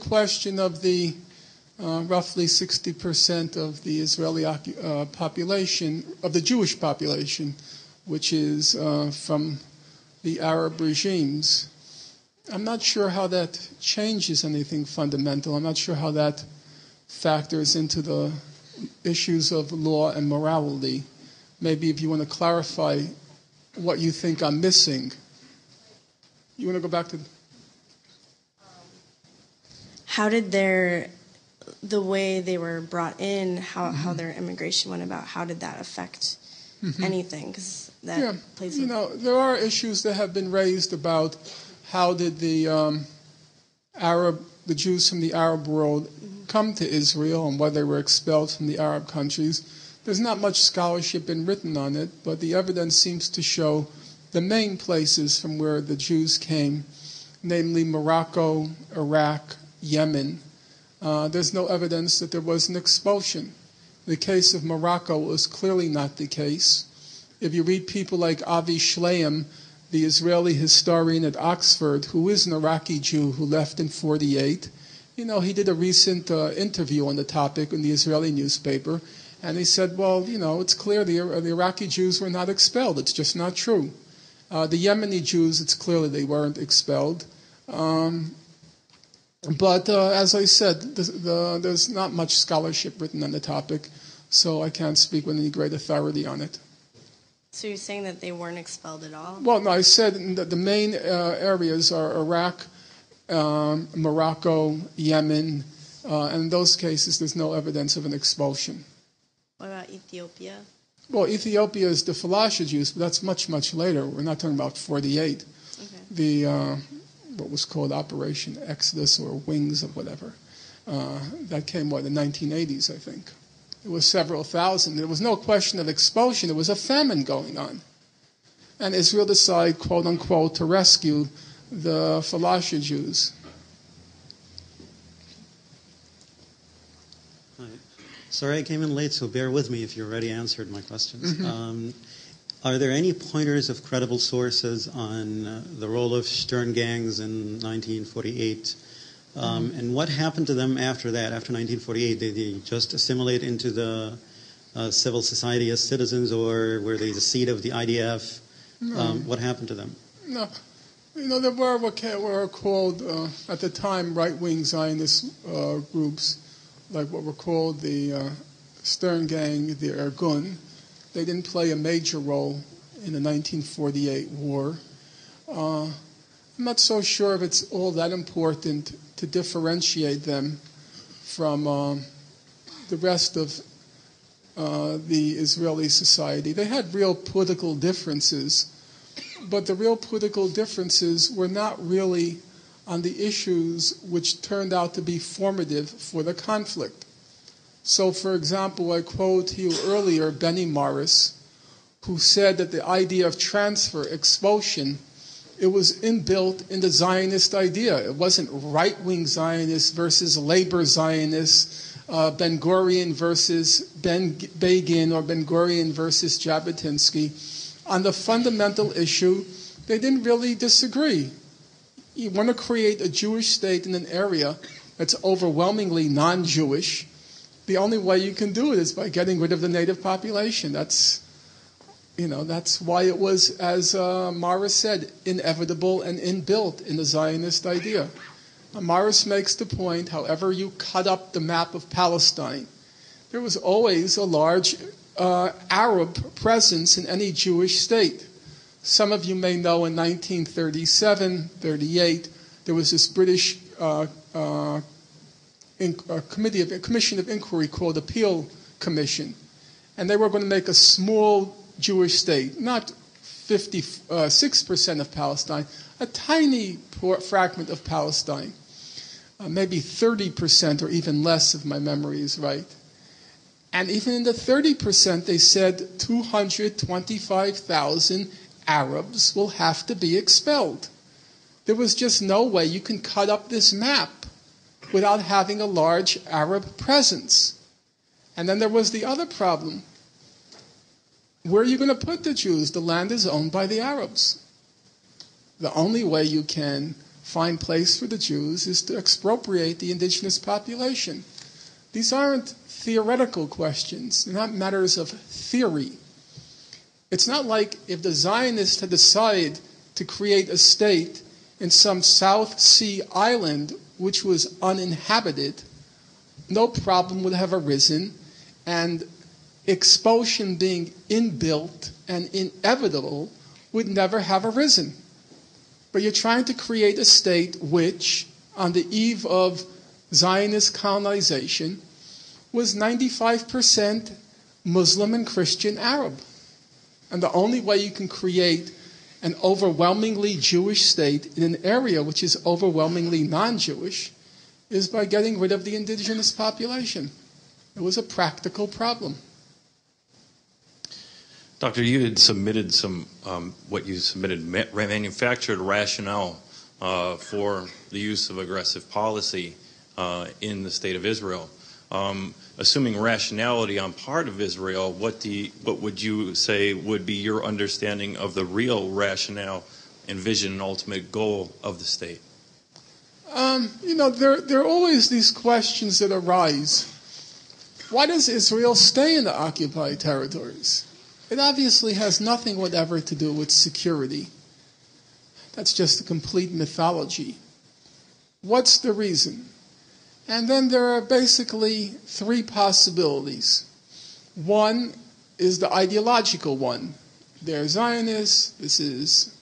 question of the roughly 60% of the Israeli population, of the Jewish population, which is from the Arab regimes. I'm not sure how that changes anything fundamental. I'm not sure how that factors into the issues of law and morality. Maybe if you want to clarify what you think I'm missing. You want to go back to... How did the way they were brought in, how their immigration went about, how did that affect anything? Because that plays there are issues that have been raised about how did the Jews from the Arab world come to Israel and whether they were expelled from the Arab countries. There's not much scholarship been written on it, but the evidence seems to show the main places from where the Jews came, namely Morocco, Iraq, Yemen. There's no evidence that there was an expulsion. In the case of Morocco, it was clearly not the case. If you read people like Avi Shleim, the Israeli historian at Oxford, who is an Iraqi Jew who left in 1948, he did a recent interview on the topic in the Israeli newspaper, and he said, well, it's clear the Iraqi Jews were not expelled. It's just not true. The Yemeni Jews, it's clearly they weren't expelled. But as I said, there's not much scholarship written on the topic, so I can't speak with any great authority on it. So you're saying that they weren't expelled at all? Well, no, I said that the main areas are Iraq, Morocco, Yemen, and in those cases there's no evidence of an expulsion. What about Ethiopia? Well, Ethiopia is the Falasha Jews, but that's much, much later. We're not talking about 1948. Okay. What was called Operation Exodus or Wings of whatever. That came, in the 1980s, I think. It was several thousand. There was no question of expulsion. There was a famine going on. And Israel decided, quote unquote, to rescue the Falasha Jews. Hi. Sorry I came in late, so bear with me if you already answered my questions. Mm-hmm. Are there any pointers of credible sources on the role of Stern gangs in 1948? And what happened to them after that, after 1948? Did they just assimilate into the civil society as citizens, or were they the seat of the IDF? No. What happened to them? No. There were what were called, at the time, right-wing Zionist groups, like what were called the Stern Gang, the Irgun. They didn't play a major role in the 1948 war. I'm not so sure if it's all that important to differentiate them from the rest of the Israeli society. They had real political differences, but the real political differences were not really on the issues which turned out to be formative for the conflict. So, for example, I quote to you earlier Benny Morris, who said that the idea of transfer, expulsion, it was inbuilt in the Zionist idea. It wasn't right-wing Zionists versus labor Zionists, Ben-Gurion versus Begin, or Ben-Gurion versus Jabotinsky. On the fundamental issue, they didn't really disagree. You want to create a Jewish state in an area that's overwhelmingly non-Jewish. The only way you can do it is by getting rid of the native population. That's why it was, as Morris said, inevitable and inbuilt in the Zionist idea. Morris makes the point, however you cut up the map of Palestine, there was always a large Arab presence in any Jewish state. Some of you may know in 1937, 38, there was this British commission of inquiry called Appeal Commission. And they were going to make a small Jewish state, not 56% of Palestine, a tiny fragment of Palestine, maybe 30% or even less if my memory is right. And even in the 30%, they said 225,000 Arabs will have to be expelled. There was just no way you can cut up this map without having a large Arab presence. And then there was the other problem. Where are you going to put the Jews? The land is owned by the Arabs. The only way you can fine place for the Jews is to expropriate the indigenous population. These aren't theoretical questions. They're not matters of theory. It's not like if the Zionists had decided to create a state in some South Sea island which was uninhabited, no problem would have arisen, and expulsion being inbuilt and inevitable would never have arisen. But you're trying to create a state which, on the eve of Zionist colonization, was 95% Muslim and Christian Arab. And the only way you can create an overwhelmingly Jewish state in an area which is overwhelmingly non-Jewish is by getting rid of the indigenous population. It was a practical problem. Doctor, you had submitted manufactured rationale for the use of aggressive policy in the state of Israel. Assuming rationality on part of Israel, what would you say would be your understanding of the real rationale and vision and ultimate goal of the state? There are always these questions that arise. Why does Israel stay in the occupied territories? It obviously has nothing whatever to do with security. That's just a complete mythology. What's the reason? And then there are basically three possibilities. One is the ideological one. They're Zionists, this is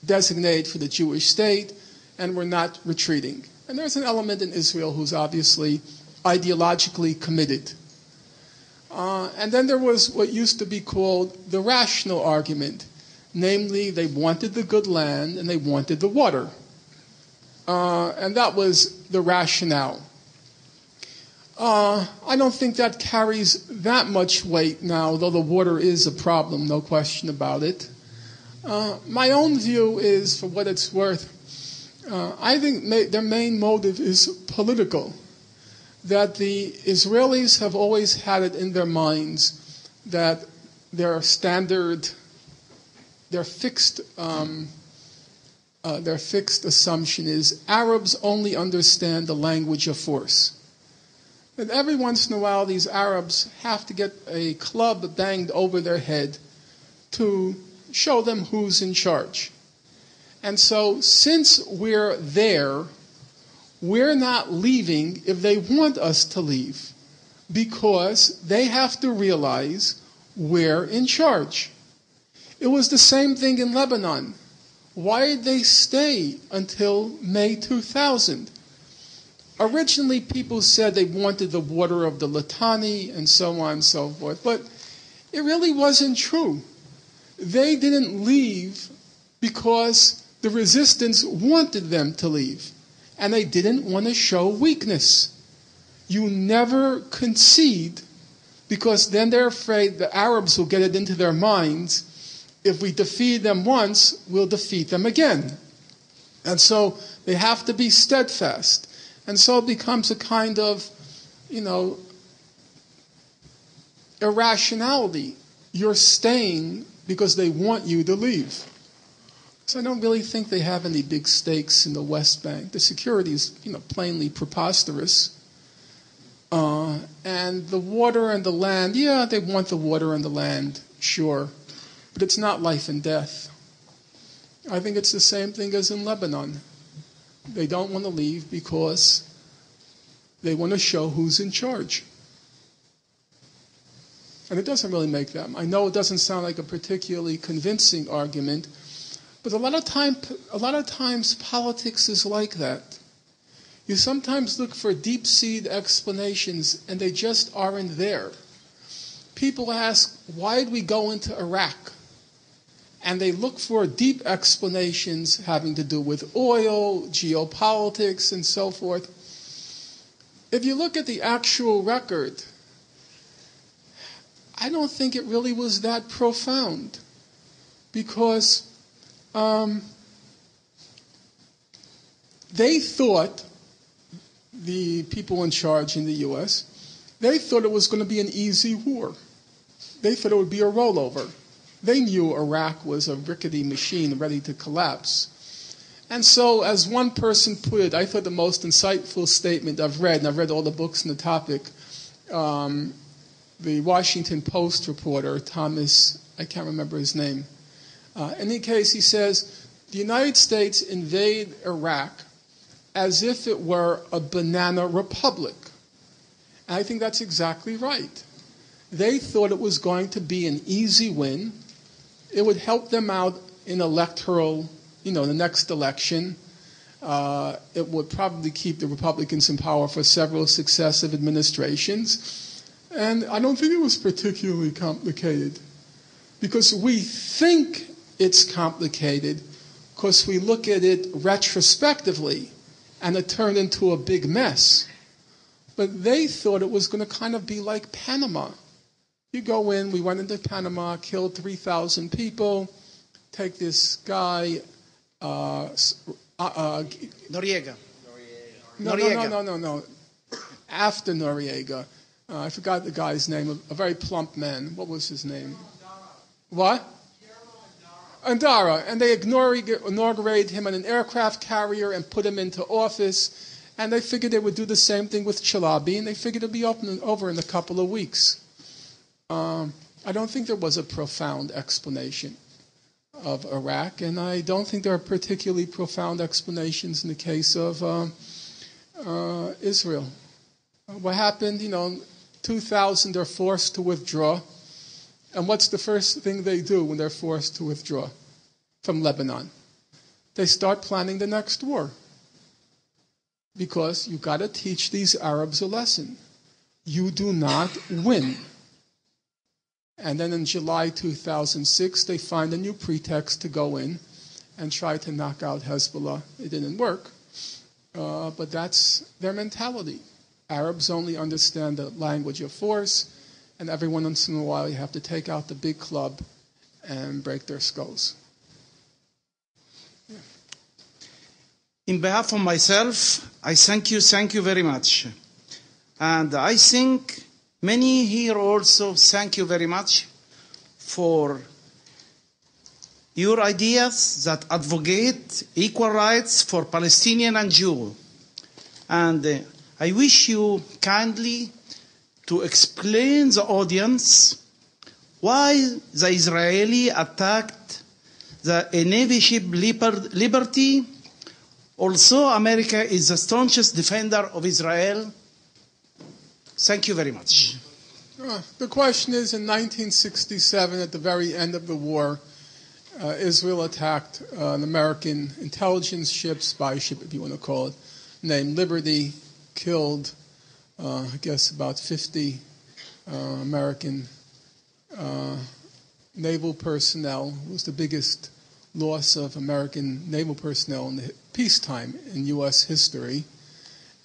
designated for the Jewish state, and we're not retreating. And there's an element in Israel who's obviously ideologically committed. And then there was what used to be called the rational argument. Namely, they wanted the good land and they wanted the water. And that was the rationale. I don't think that carries that much weight now, though the water is a problem, no question about it. My own view is, for what it's worth, I think their main motive is political. That the Israelis have always had it in their minds that their fixed assumption is Arabs only understand the language of force. That every once in a while these Arabs have to get a club banged over their head to show them who's in charge. And so since we're there, we're not leaving if they want us to leave, because they have to realize we're in charge. It was the same thing in Lebanon. Why did they stay until May 2000? Originally, people said they wanted the water of the Litani and so on and so forth, but it really wasn't true. They didn't leave because the resistance wanted them to leave. And they didn't want to show weakness. You never concede, because then they're afraid the Arabs will get it into their minds, if we defeat them once, we'll defeat them again. And so they have to be steadfast. And so it becomes a kind of, irrationality. You're staying because they want you to leave. So I don't really think they have any big stakes in the West Bank. The security is, plainly preposterous. And the water and the land, yeah, they want the water and the land, sure. But it's not life and death. I think it's the same thing as in Lebanon. They don't want to leave because they want to show who's in charge. And it doesn't really make them. I know it doesn't sound like a particularly convincing argument, but a lot of times politics is like that. You sometimes look for deep-seed explanations, and they just aren't there. People ask, why did we go into Iraq? And they look for deep explanations having to do with oil, geopolitics, and so forth. If you look at the actual record, I don't think it really was that profound, because they thought, the people in charge in the U.S., they thought it was going to be an easy war. They thought it would be a rollover. They knew Iraq was a rickety machine ready to collapse. And so, as one person put it, I thought the most insightful statement I've read, and I've read all the books on the topic, the Washington Post reporter, Thomas, I can't remember his name. In any case, he says, the United States invade Iraq as if it were a banana republic. And I think that's exactly right. They thought it was going to be an easy win. It would help them out in electoral, the next election. It would probably keep the Republicans in power for several successive administrations. And I don't think it was particularly complicated, because we think it's complicated because we look at it retrospectively and it turned into a big mess. But they thought it was going to kind of be like Panama. You go in, we went into Panama, killed 3,000 people, take this guy, Noriega. No. After Noriega. I forgot the guy's name, a very plump man. What was his name? What? Andara. And they inaugurated him on an aircraft carrier and put him into office. And they figured they would do the same thing with Chalabi, and they figured it would be over in a couple of weeks. I don't think there was a profound explanation of Iraq, and I don't think there are particularly profound explanations in the case of Israel. What happened, 2000, they're forced to withdraw. And what's the first thing they do when they're forced to withdraw from Lebanon? They start planning the next war. Because you've got to teach these Arabs a lesson. You do not win. And then in July 2006, they find a new pretext to go in and try to knock out Hezbollah. It didn't work. But that's their mentality. Arabs only understand the language of force, and every once in a while you have to take out the big club and break their skulls. Yeah. In behalf of myself, I thank you very much. And I think many here also thank you very much for your ideas that advocate equal rights for Palestinian and Jew. And I wish you kindly to explain the audience why the Israeli attacked the Navy ship Liberty. Also, America is the staunchest defender of Israel. Thank you very much. The question is, in 1967, at the very end of the war, Israel attacked an American intelligence ship, spy ship, if you want to call it, named Liberty, killed, I guess, about 50 American naval personnel. It was the biggest loss of American naval personnel in the peacetime in U.S. history.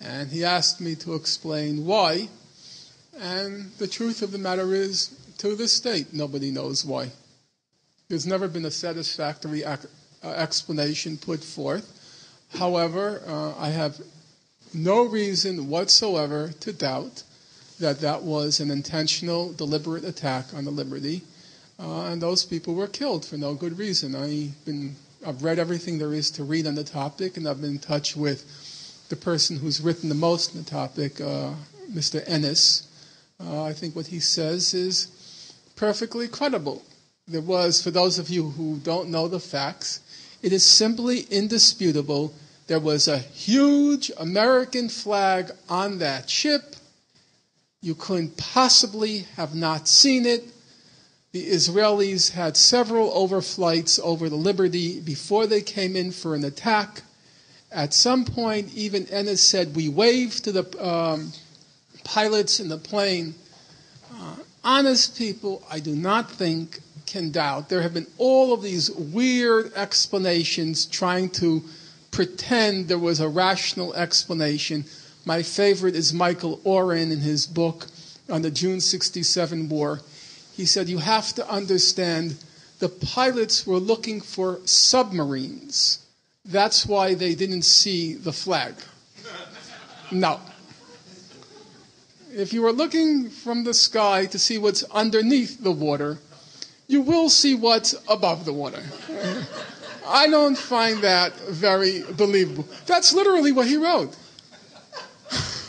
And he asked me to explain why. And the truth of the matter is, to this date, nobody knows why. There's never been a satisfactory explanation put forth. However, I have no reason whatsoever to doubt that that was an intentional, deliberate attack on the Liberty. And those people were killed for no good reason. I've read everything there is to read on the topic, and I've been in touch with the person who's written the most on the topic, Mr. Ennis. I think what he says is perfectly credible. There was, for those of you who don't know the facts, it is simply indisputable. There was a huge American flag on that ship. You couldn't possibly have not seen it. The Israelis had several overflights over the Liberty before they came in for an attack. At some point, even Ennis said, we waved to the pilots in the plane. Honest people, I do not think, can doubt. There have been all of these weird explanations trying to pretend there was a rational explanation. My favorite is Michael Oren in his book on the June 67 war. He said, you have to understand the pilots were looking for submarines. That's why they didn't see the flag. No. If you were looking from the sky to see what's underneath the water, you will see what's above the water. I don't find that very believable. That's literally what he wrote.